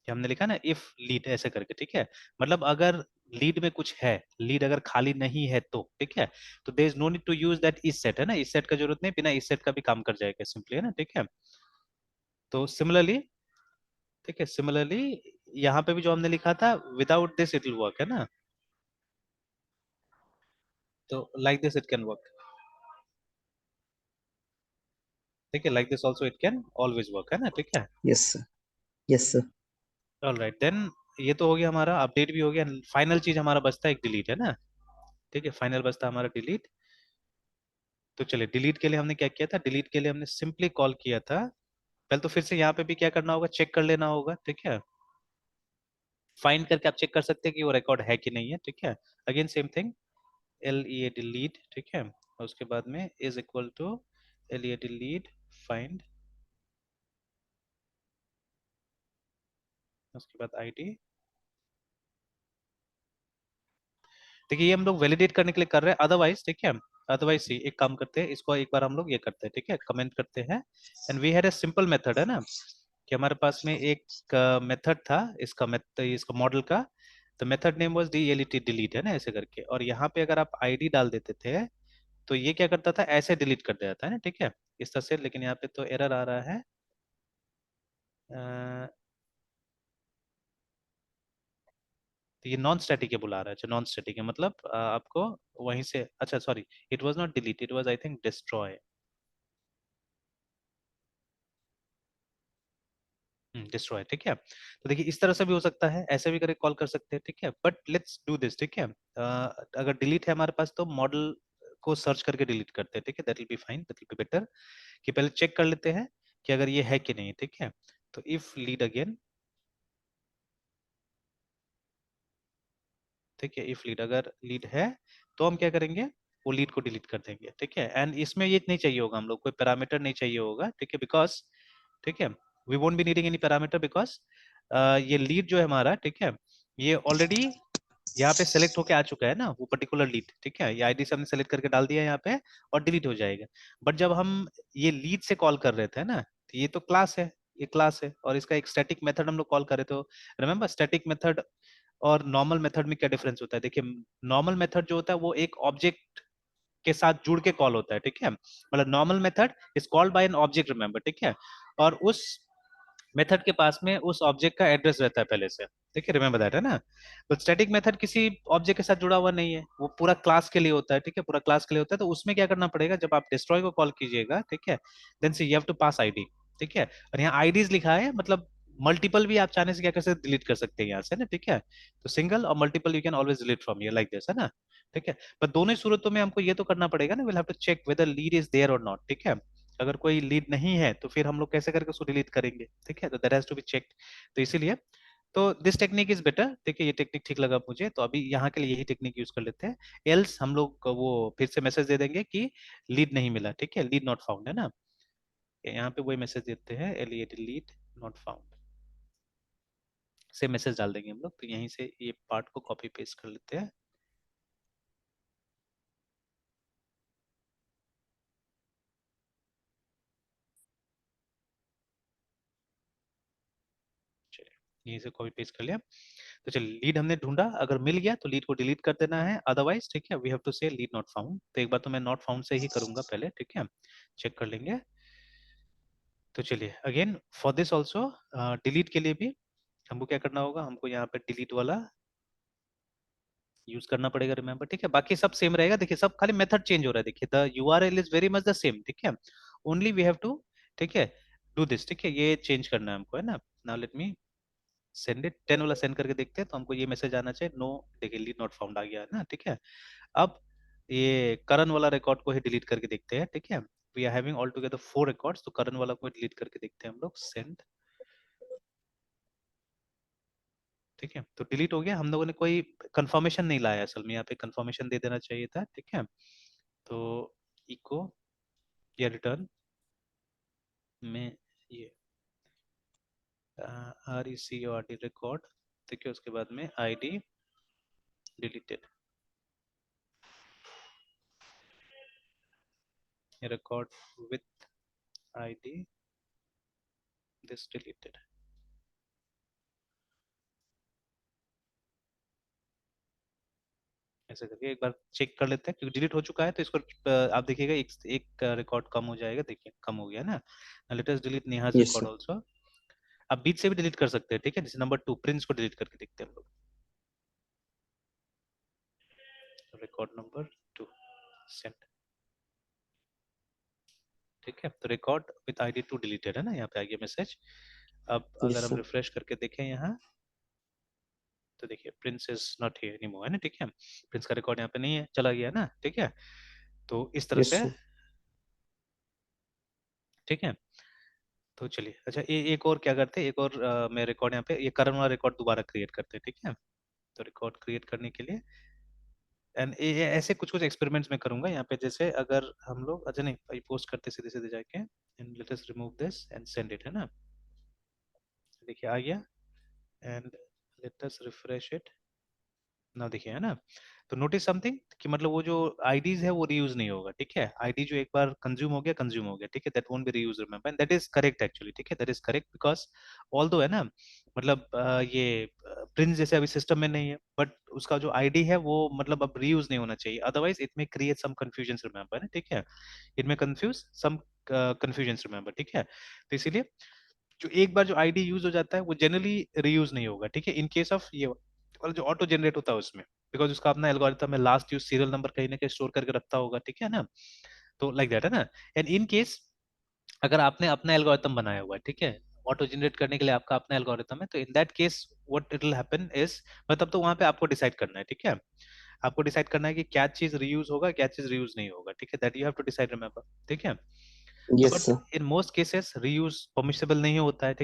कि हमने लिखा ना इफ लीड ऐसे करके, ठीक है, मतलब अगर लीड में कुछ है, लीड अगर खाली नहीं है तो, ठीक है, तो there is no need to use that इस सेट, है ना, इस सेट का जरूरत नहीं, बिना इस सेट का भी काम कर जाएगा सिंपली, है ना, ठीक है। तो सिमिलरली, ठीक है, सिमिलरली यहाँ पे भी जो हमने लिखा था without this it will work, है ना। तो like this it can work, ठीक है, like this also it can always work, है ना, ठीक है। Yes sir. Yes sir. Alright, then ये तो हो गया, हमारा अपडेट भी हो गया, फाइनल चीज हमारा बचता है एक डिलीट, है ना, ठीक है, फाइनल बचता है हमारा डिलीट। तो चलिए, डिलीट के लिए हमने क्या किया था, डिलीट के लिए हमने सिंपली कॉल किया था, पहले तो फिर से यहाँ पे भी क्या करना होगा, चेक कर लेना होगा, ठीक है, फाइंड करके आप चेक कर सकते हैं कि वो रिकॉर्ड है कि नहीं है, ठीक है। Again same thing, LEA delete, ठीक है, और उसके बाद में is equal to LEA delete find, उसके बाद आईडी। देखिए, ये हम लोग वैलिडेट करने के लिए कर रहे हैं, अदरवाइज, ठीक है, अदरवाइज एक काम करते हैं, इसको एक बार हम लोग ये करते हैं, ठीक है, कमेंट करते हैं, and we had a simple method, है ना, कि हमारे पास में एक मेथड था, इसका मॉडल का, तो method name was DLET delete, है ना, ऐसे करके, और यहाँ पे अगर आप आईडी डाल देते थे तो ये क्या करता था, ऐसे डिलीट कर देता था, है ना, ठीक है, इस तरह से। लेकिन यहाँ पे तो एरर आ रहा है, तो ये नॉन स्टैटिक है बुला रहा है, अच्छा नॉन स्टैटिक है मतलब आपको वहीं से, अच्छा sorry, it was not delete, it was I think destroy. Destroy, ठीक है। तो देखिए इस तरह से भी हो सकता है, ऐसे भी करके कॉल कर सकते हैं, ठीक है, बट लेट्स डू दिस, ठीक है। अगर डिलीट है हमारे पास तो मॉडल को सर्च करके डिलीट करते हैं, ठीक है, that will be fine, that will be better, कि पहले चेक कर लेते हैं कि अगर ये है कि नहीं, ठीक है। तो इफ लीड अगेन, ठीक है, इफ लीड, अगर लीड है तो हम क्या करेंगे, वो लीड को डिलीट कर देंगे, ठीक है। एंड इसमें ये नहीं चाहिए होगा हम लोग, कोई पैरामीटर नहीं चाहिए होगा, ठीक है, बिकॉज, ठीक है, we won't be needing any parameter because ये लीड जो है हमारा, ठीक है, ये ऑलरेडी यहाँ पे सेलेक्ट होके आ चुका है ना वो पर्टिकुलर लीड, ठीक है, ये आईडी से हमने सेलेक्ट करके डाल दिया है यहाँ पे और डिलीट हो जाएगा। बट जब हम ये लीड से कॉल कर रहे थे ना, तो ये तो क्लास है, ये क्लास है और इसका एक स्टैटिक मेथड हम लोग कॉल कर रहे थे, रिमेम्बर स्टैटिक मेथड और नॉर्मल मेथड में क्या डिफरेंस होता है, देखिए नॉर्मल मेथड जो होता है वो एक ऑब्जेक्ट के साथ जुड़ के कॉल होता है, ठीक है, मतलब normal method is called by an object, remember, ठीक है, और उस मेथड के पास में उस ऑब्जेक्ट का एड्रेस रहता है पहले से, ठीक है, रिमेंबर दैट, है ना। तो स्टैटिक मेथड किसी ऑब्जेक्ट के साथ जुड़ा हुआ नहीं है, वो पूरा क्लास के लिए होता है, ठीक है, पूरा क्लास के लिए होता है। तो उसमें क्या करना पड़ेगा, जब आप डिस्ट्रॉय को कॉल कीजिएगा, ठीक है, then say you have to pass ID, ठीक है, और यहाँ आईडीज लिखा है, मतलब मल्टीपल भी आप चाहने से क्या कर सकते, डिलीट कर सकते हैं यहाँ से ना, ठीक है। तो सिंगल और multiple you can always delete from here like this, है ना, ठीक है। पर दोनों ही सूरतों में हमको ये तो करना पड़ेगा ना, will have to check whether lead is there और नॉट, ठीक है। अगर कोई लीड नहीं है तो फिर हम लोग कैसे करके उसको डिलीट करेंगे, ठीक है, तो that has to be checked. तो इसीलिए तो दिस टेक्निक इज बेटर, देखिए ये टेक्निक ठीक लगा मुझे, तो अभी यहाँ के लिए यही टेक्निक यूज कर लेते हैं। एल्स हम लोग वो फिर से मैसेज दे देंगे कि लीड नहीं मिला, ठीक है, लीड नॉट फाउंड, है ना, यहाँ पे वही मैसेज देते हैं, एल लीड नॉट फाउंड, से मैसेज डाल देंगे हम लोग। तो यहीं से ये पार्ट को कॉपी पेस्ट कर लेते हैं। चलिए यहीं से कॉपी पेस्ट कर लिया। तो चलिए लीड हमने ढूंढा, अगर मिल गया तो लीड को डिलीट कर देना है, अदरवाइज, ठीक है, वी हैव टू से लीड नॉट फाउंड। तो एक बार तो मैं नॉट फाउंड से ही करूंगा पहले, ठीक है, चेक कर लेंगे। तो चलिए again for this also, delete के लिए भी हमको क्या करना होगा, हमको यहाँ पे डिलीट वाला यूज करना पड़ेगा, रिमेंबर, ठीक है। बाकी सब सेम रहेगा, देखिए सब खाली मेथड चेंज हो रहा है, देखिए the URL is very much the same, ठीक है, ओनली वी हैव टू, ठीक है, डू दिस, ठीक है, ये चेंज करना है हमको, है ना। Now let me send it, 10 वाला सेंड करके देखते हैं, तो हमको ये मैसेज आना चाहिए, नो, देखिए लीड नॉट फाउंड आ गया है ना, ठीक है। अब ये करंट वाला रिकॉर्ड को ही डिलीट करके देखते हैं, ठीक है, we are having all together 4 records, तो करंट वाला को डिलीट करके देखते हैं हम लोग, सेंड, ठीक है। तो डिलीट हो गया, हम लोगों ने कोई कंफर्मेशन नहीं लाया, असल में यहाँ पे कंफर्मेशन दे देना चाहिए था, ठीक है। तो इको या रिटर्न में ये आर ई सी और डी रिकॉर्ड, ठीक है, उसके बाद में ID deleted, record with ID this deleted, ऐसे करके एक बार चेक कर लेते हैं, क्योंकि डिलीट हो चुका है तो इसको आप देखिएगा एक एक रिकॉर्ड कम हो जाएगा, देखिए कम हो गया ना। Let us delete Neha's Yes, record sir. Also. आप बीच से भी डिलीट कर सकते हैं, ठीक है, जैसे नंबर 2 प्रिंस को डिलीट करके देखते हैं हम लोग, रिकॉर्ड नंबर 2 सेंड, ठीक है। तो रिकॉर्ड विद आईडी 2 डिलीटेड है ना, यहाँ पे आ गया मैसेज। अब Yes, अगर हम sir. रिफ्रेश करके देखें यहाँ, तो देखिए Prince is not here anymore, है ना, ठीक है, प्रिंस का रिकॉर्ड यहाँ पे नहीं है, चला गया ना, ठीक है। तो इस तरह Yes, से, sir. ठीक है। तो चलिए अच्छा एक और क्या करते हैं, एक और मैं रिकॉर्ड यहाँ पे ये करंट वाला रिकॉर्ड दोबारा क्रिएट करते हैं, ठीक है। तो रिकॉर्ड क्रिएट करने के लिए एंड ऐसे कुछ कुछ एक्सपेरिमेंट्स में करूंगा यहाँ पे, जैसे अगर हम लोग, अच्छा नहीं पोस्ट करते सीधे सीधे जाके, and let us remove this and send it, है ना, देखिए आ गया, and let us refresh it, ना देखिए, है ना। तो नोटिस समथिंग कि मतलब वो जो आईडीज है वो रीयूज नहीं होगा, ठीक है, आईडी जो एक बार कंज्यूम हो गया, ठीक है, that won't be reuse, remember, and that is correct actually, ठीक है, that is correct because although, है ना, मतलब ये प्रिंस जैसे अभी सिस्टम में नहीं है, बट उसका जो आईडी है वो मतलब अब रीयूज नहीं होना चाहिए, अदरवाइज इट में क्रिएट सम कंफ्यूजन, रिमेंबर, ठीक है, इट में कंफ्यूज सम कंफ्यूजन, रिमेंबर, ठीक है। तो इसीलिए जो एक बार जो आईडी यूज हो जाता है वो जनरली रीयूज नहीं होगा, ठीक है, इन केस ऑफ ये वाला जो ऑटो जनरेट होता है उसमें, बिकॉज उसका अपना एल्गोरिथम है, लास्ट यूज सीरियल नंबर कहीं ना कहीं स्टोर करके रखता होगा, ठीक है ना। तो लाइक दैट है ना। एंड इन केस अगर आपने अपना एल्गोरिथम बनाया हुआ है, ठीक है, ऑटो जनरेट करने के लिए आपका अपना एल्गोरिथम है, तो in that case what it will happen is, मतलब तो वहां पे आपको डिसाइड करना है, ठीक है, आपको डिसाइड करना है कि क्या चीज रीयूज होगा, क्या चीज रीयूज नहीं होगा, ठीक है, that you have to decide, remember, ठीक है। तो yes but sir. In most cases reuse permissible नहीं होता है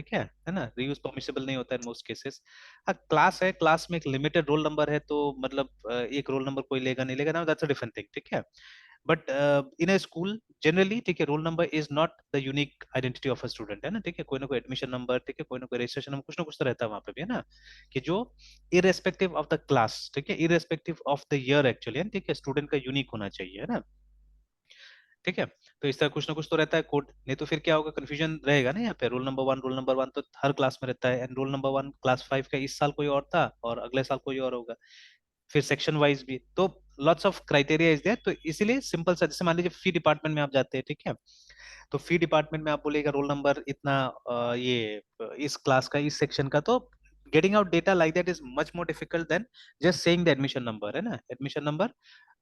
ना, रीयूज परमिसेबल नहीं होता है इन मोस्ट केसेस। हाँ, क्लास है, क्लास में एक लिमिटेड रोल नंबर है, तो मतलब एक रोल नंबर कोई लेगा नहीं लेगा ना, दैट्स अ डिफरेंट थिंग, ठीक है। But in a school generally, ठीक है, roll number is not the unique identity of a student, है ना, ठीक है, कोई ना कोई एडमिशन नंबर, ठीक है, कोई ना कोई रजिस्ट्रेशन नंबर, कुछ ना कुछ तो रहता है वहां पे भी, है ना, कि जो इरेस्पेक्टिव ऑफ द क्लास, ठीक है, irrespective of the year actually, ठीक है, स्टूडेंट का यूनिक होना चाहिए, है ना, ठीक है। तो इस तरह कुछ ना कुछ तो रहता है कोड, नहीं तो फिर क्या होगा, कंफ्यूजन रहेगा ना यहाँ पे, रोल नंबर वन तो हर क्लास में रहता है, and roll number one class five का इस साल कोई और था और अगले साल कोई और होगा, फिर सेक्शन वाइज भी, तो lots of criteria is there, तो इसीलिए सिंपल सा, जैसे मान लीजिए फी डिपार्टमेंट में आप जाते हैं, ठीक है, तो फी डिपार्टमेंट में आप बोलेगा रोल नंबर इतना, इस क्लास का इस सेक्शन का, तो getting out data like that is much more difficult than just saying the admission number, है ना, एडमिशन नंबर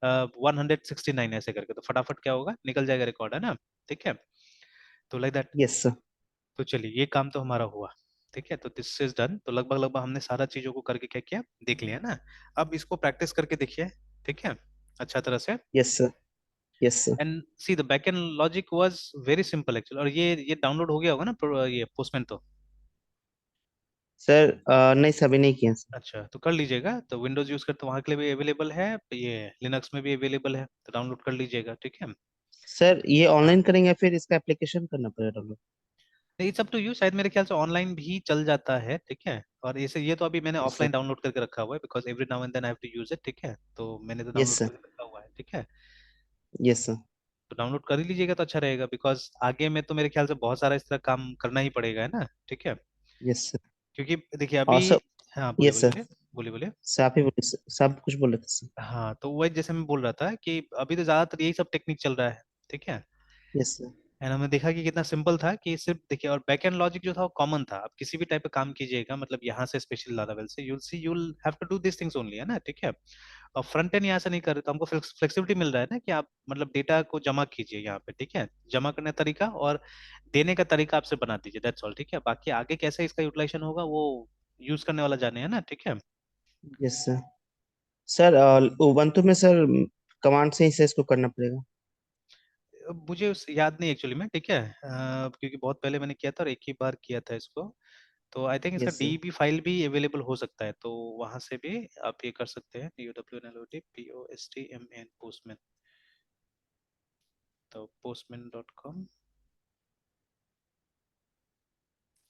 169 ऐसे करके, तो फटाफट क्या होगा, निकल जाएगा रिकॉर्ड, है ना, ठीक है, तो लाइक दैट। Yes sir. तो चलिए ये काम तो हमारा हुआ, ठीक है, तो दिस इज डन, तो लगभग लगभग हमने सारा चीजों को करके क्या किया देख लिया ना। अब इसको प्रैक्टिस करके देखिए, ठीक है, अच्छा तरह से। Yes sir. Yes sir. And see the back and logic was very simple actually, और ये डाउनलोड हो गया होगा ना ये पोस्टमैन तो। सर नहीं सर, अभी नहीं किया सर। अच्छा, तो कर लीजिएगा, तो विंडोज यूज करते वहां के लिए भी अवेलेबल है, ये लिनक्स में भी अवेलेबल है, तो डाउनलोड कर लीजिएगा, ठीक है। सर ये ऑनलाइन करेंगे या फिर इसका एप्लीकेशन करना पड़ेगा download? It's up to you, शायद मेरे ख्याल से ऑनलाइन भी चल जाता है, ठीक है, और इसे ये तो अभी मैंने यस सर। ऑफलाइन डाउनलोड करके रखा हुआ है, because every now and then I have to use it, ठीक है, तो मैंने तो यस डाउनलोड सर। करके रखा हुआ है, ठीक है। Yes sir. तो डाउनलोड कर ही लीजिएगा तो अच्छा रहेगा, बिकॉज आगे में तो मेरे ख्याल से बहुत सारा इस तरह काम करना ही पड़ेगा, है ना, ठीक है, यस सर। क्योंकि देखिए और अभी, सर। हाँ बोलिए यस बोलिए सर। बोलिए, बोलिए बोलिए। सर आप ही बोलिए सर, सब कुछ बोल रहे थे सर। हाँ, तो वही जैसे मैं बोल रहा था कि अभी तो ज्यादातर यही सब टेक्निक चल रहा है, ठीक है, यस सर। एंड हमने देखा कि कितना सिंपल था, कि सिर्फ देखिए, और बैक एंड लॉजिक जो था वो कॉमन था, आप किसी भी टाइप का काम कीजिएगा, मतलब यहाँ से स्पेशल लेवल से you'll see you'll have to do this things only, है ना, ठीक है। और फ्रंट एंड यहाँ से नहीं कर रहे, तो हमको फ्लेक्सिबिलिटी मिल रहा है ना, कि आप मतलब डेटा को जमा कीजिए यहाँ पे, ठीक है, जमा करने का तरीका और देने का तरीका आपसे बना दीजिए, दैट्स ऑल, ठीक है, बाकी आगे कैसे इसका यूटिलाइजेशन होगा वो यूज करने वाला जाने, है ना, ठीक है। Yes sir. सर उबंटू में सर कमांड से ही से इसको करना पड़ेगा? अब मुझे याद नहीं एक्चुअली में, ठीक है, क्योंकि बहुत पहले मैंने किया था और एक ही बार किया था इसको, तो आई थिंक इसका यस सर। डीबी फाइल भी अवेलेबल हो सकता है, तो वहां से भी आप ये कर सकते हैं, POWNLOD पोस्टमैन, तो postman.com,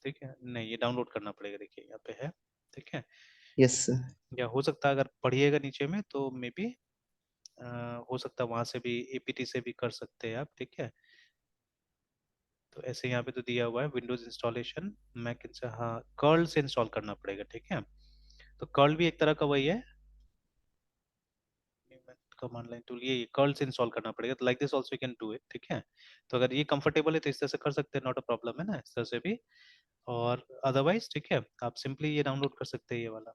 ठीक है, नहीं ये डाउनलोड करना पड़ेगा, देखिए यहाँ पे है, ठीक है, यस सर। या हो सकता है अगर पढ़िएगा नीचे में तो मे बी हो सकता है वहां से भी, एपीटी से भी कर सकते हैं आप, ठीक है। तो ऐसे यहाँ पे तो दिया हुआ है विंडोज इंस्टॉलेशन मैक से, हाँ कर्ल से इंस्टॉल करना पड़ेगा, ठीक है, तो कर्ल भी एक तरह का वही है, कमांड लाइन टूल, ये कर्ल से इंस्टॉल करना पड़ेगा, तो like this also you can do it, ठीक है। तो अगर ये कंफर्टेबल है तो इस तरह से कर सकते हैं, नॉट अ प्रॉब्लम, है ना, इस तरह से भी, और अदरवाइज ठीक है, आप सिंपली ये डाउनलोड कर सकते हैं ये वाला,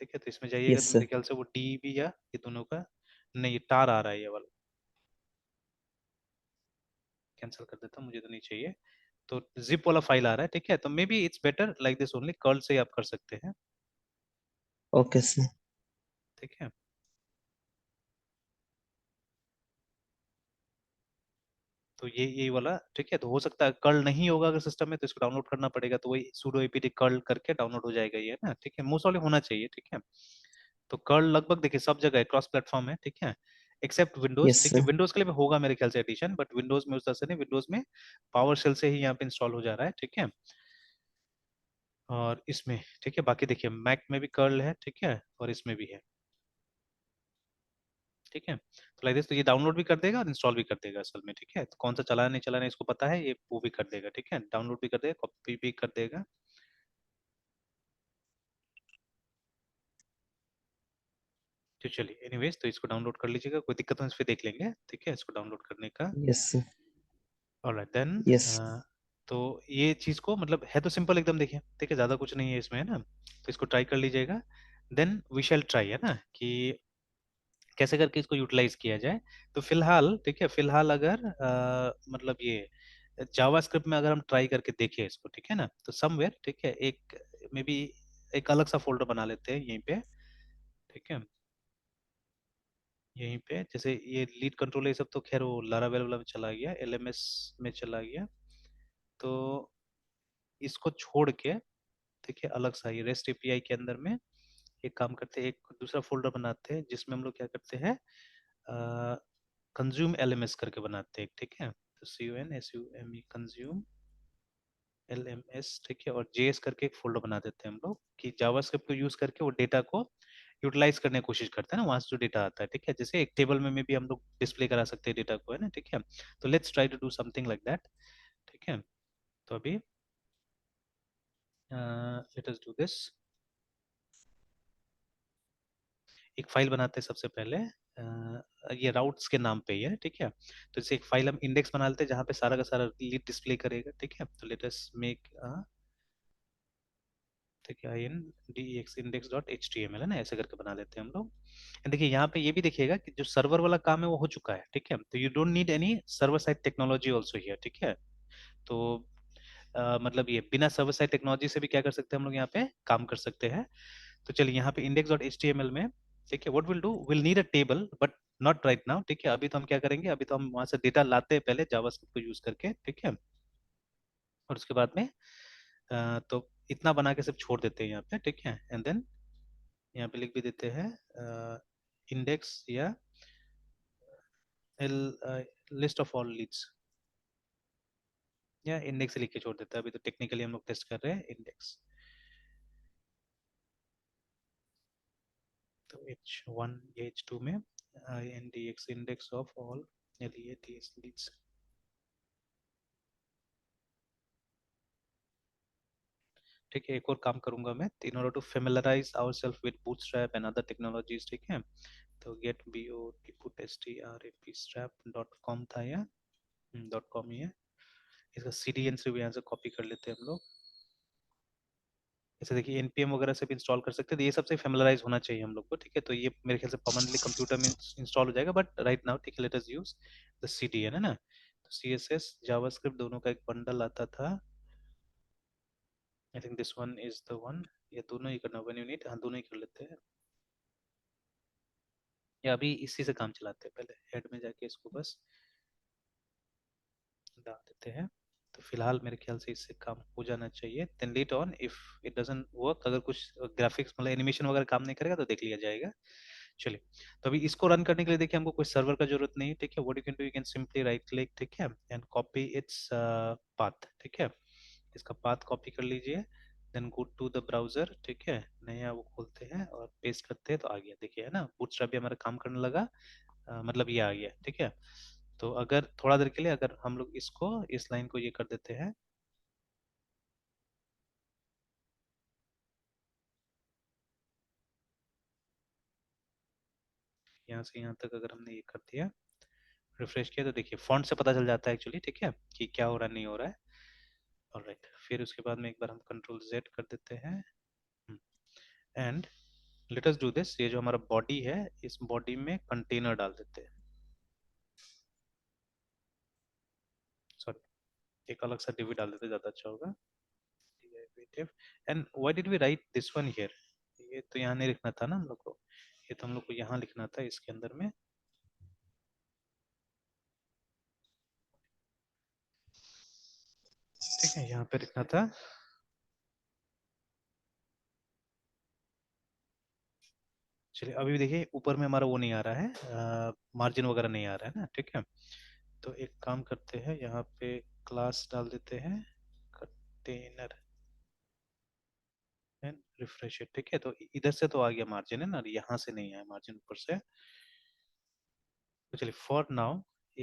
ठीक है, तो इसमें जाइएगा यस तो सर। मेरे ख्याल से वो डीबी या ये दोनों का, नहीं ये टार आ रहा है ये वाला, कैंसिल कर देता हूँ, मुझे तो नहीं चाहिए, तो जिप वाला फाइल आ रहा है, ठीक है, तो may be it's better like this only, curl से ही आप कर सकते हैं, ओके सर। ठीक है। तो ये वाला ठीक है, तो हो सकता है कर्ल नहीं होगा अगर सिस्टम में, तो इसको डाउनलोड करना पड़ेगा, तो वही sudo apt कर्ल करके डाउनलोड हो जाएगा ये ना, ठीक है, मोस्ट वाले होना चाहिए, ठीक है। तो कर्ल लगभग देखिए सब जगह है, क्रॉस प्लेटफॉर्म है, ठीक है, एक्सेप्ट विंडोज, यस ठीक है, सर। विंडोज के लिए भी होगा मेरे ख्याल से एडिशन, बट विंडोज में उस तरह से नहीं, विंडोज में पावर शेल से ही यहाँ पे इंस्टॉल हो जा रहा है, ठीक है, और इसमें ठीक है, बाकी देखिए मैक में भी कर्ल है, ठीक है, और इसमें भी है, ठीक है, तो लाइक दिस, तो ये डाउनलोड भी कर देगा और इंस्टॉल भी कर देगा असल में, ठीक है, तो कौन सा चलाना नहीं चलाना इसको पता है, ये वो भी कर देगा, ठीक है, डाउनलोड भी कर देगा, कॉपी भी कर देगा, तो चलिए एनीवेज, तो इसको डाउनलोड कर लीजिएगा, कोई दिक्कत हो इस पे देख लेंगे, ठीक है, इसको डाउनलोड करने का। Yes sir. Alright then, yes. तो ये चीज को मतलब है तो सिंपल एकदम, देखिए ठीक है, ज्यादा कुछ नहीं है इसमें, है ना। तो इसको ट्राई कर लीजिएगा, देन वी शैल ट्राई, है ना, कि कैसे करके इसको यूटिलाइज किया जाए। तो फिलहाल ठीक है, फिलहाल अगर मतलब ये जावास्क्रिप्ट में अगर हम ट्राई करके देखें इसको, ठीक है ना, तो समवेयर ठीक है, एक मे बी एक अलग सा फोल्डर बना लेते हैं यहीं पे, ठीक है। यहीं पे जैसे ये लीड कंट्रोल ये सब तो खैर वो लारावेल वाला में चला गया, एलएमएस में चला गया। तो इसको छोड़ के ठीक है, अलग सा ये रेस्ट एपीआई के अंदर में एक काम करते हैं, एक दूसरा फोल्डर बनाते हैं जिसमें हम लोग क्या करते हैं, कंज्यूम एलएमएस करके बनाते हैं, ठीक है। तो CUNSUME कंज्यूम LMS, ठीक है, और JS करके एक फोल्डर बना देते हैं हम लोग, कि जावास्क्रिप्ट को यूज करके वो डेटा को यूटिलाइज करने की कोशिश करते हैं ना, वहां से जो डेटा आता है, ठीक है, जैसे एक टेबल में भी हम लोग डिस्प्ले करा सकते हैं डेटा को, है ना, ठीक है। तो let's try to do something like that, ठीक है। तो अभी लेट अस डू दिस, एक फाइल बनाते हैं सबसे पहले, ये राउट्स के नाम पे ही है, ठीक है। तो इसे एक फाइल हम इंडेक्स बना लेते हैं जहाँ पे सारा का सारा लीड डिस्प्ले करेगा, ठीक है। तो लेट अस मेक, ठीक है, इन dx index डॉट html, है ना, ऐसे करके बना लेते हैं हम लोग। And देखिए यहाँ पे ये भी देखिएगा कि जो सर्वर वाला काम है वो हो चुका है, ठीक है। तो you don't need any server side technology also here, ठीक है। तो मतलब ये बिना सर्वर साइड टेक्नोलॉजी से भी क्या कर सकते हैं हम लोग यहाँ पे काम कर सकते हैं। तो चलिए यहाँ पे index डॉट html में, ठीक है, what will do, will need a table but not right now, ठीक है। अभी तो हम क्या करेंगे, अभी तो हम वहां से डेटा लाते हैं पहले जावास्क्रिप्ट को यूज करके, ठीक है। और उसके बाद में तो इतना बना के सिर्फ छोड़ देते हैं यहाँ पे, ठीक है। एंड देन यहाँ पे लिख भी देते हैं इंडेक्स या लिस्ट ऑफ ऑल लीड्स, या इंडेक्स लिख के छोड़ देते हैं, अभी तो टेक्निकली हम लोग टेस्ट कर रहे हैं इंडेक्स। तो H1 या H2 में INDX index of all LEADS leads, ठीक है। एक और काम करूंगा मैं, in order to familiarise ourself with Bootstrap and other technologies, ठीक है। तो गेट bootstrap.com था या डॉट कॉम ही है, इसका CDN से भी यहाँ से कॉपी कर लेते हैं हम लोग। जैसे देखिए npm वगैरह से भी इंस्टॉल कर सकते हैं, तो ये सबसे फेमिलराइज होना चाहिए हम लोग को, ठीक है। तो ये मेरे ख्याल से परमानेंटली कंप्यूटर में इंस्टॉल हो जाएगा, बट राइट नाउ ठीक है, let us use the CDN, है ना। तो CSS जावास्क्रिप्ट दोनों का एक बंडल आता था, I think this one is the one, ये दोनों ही करना, व्हेन यू नीड, हाँ दोनों ही कर लेते हैं, या अभी इसी से काम चलाते हैं, पहले हेड में जाके इसको बस डाल देते हैं। तो फिलहाल मेरे ख्याल से इससे काम हो जाना चाहिए, then later on if it doesn't work, अगर कुछ ग्राफिक्स मतलब एनिमेशन वगैरह काम नहीं करेगा तो देख लिया जाएगा। चलिए, तो अभी इसको रन करने के लिए देखिए हमको कोई सर्वर का जरूरत नहीं है, ठीक है। What you can do, you can simply write click, ठीक है, एंड कॉपी इट्स पाथ, ठीक है। इसका पाथ कॉपी कर लीजिए, then go to the browser, ठीक है, नया वो खोलते हैं और पेस्ट करते हैं, तो आ गया, देखिए, है ना, बूटस्ट्रैप भी हमारा काम करने लगा, मतलब ये आ गया, ठीक है। तो अगर थोड़ा देर के लिए अगर हम लोग इसको, इस लाइन को ये कर देते हैं, यहाँ से यहाँ तक अगर हमने ये कर दिया, रिफ्रेश किया, तो देखिए फॉन्ट से पता चल जाता है एक्चुअली, ठीक है, कि क्या हो रहा है नहीं हो रहा है। ऑलराइट, फिर उसके बाद में एक बार हम कंट्रोल Z कर देते हैं, and let us do this, ये जो हमारा बॉडी है इस बॉडी में कंटेनर डाल देते हैं, सॉरी, एक अलग सा डिव डाल देते ज्यादा अच्छा होगा, and why did we write this one here, ये तो यहाँ नहीं लिखना था ना हम लोग को, ये तो हम लोग को यहाँ लिखना था इसके अंदर में, ठीक है, यहाँ पे लिखना था। चलिए अभी भी देखिए ऊपर में हमारा वो नहीं आ रहा है, मार्जिन वगैरह नहीं आ रहा है ना, ठीक है। तो एक काम करते हैं, यहाँ पे क्लास डाल देते हैं कंटेनर एंड रिफ्रेश इट, ठीक है। तो इधर से तो आ गया मार्जिन, है ना, यहाँ से नहीं आया मार्जिन ऊपर से। तो चलिए फॉर नाउ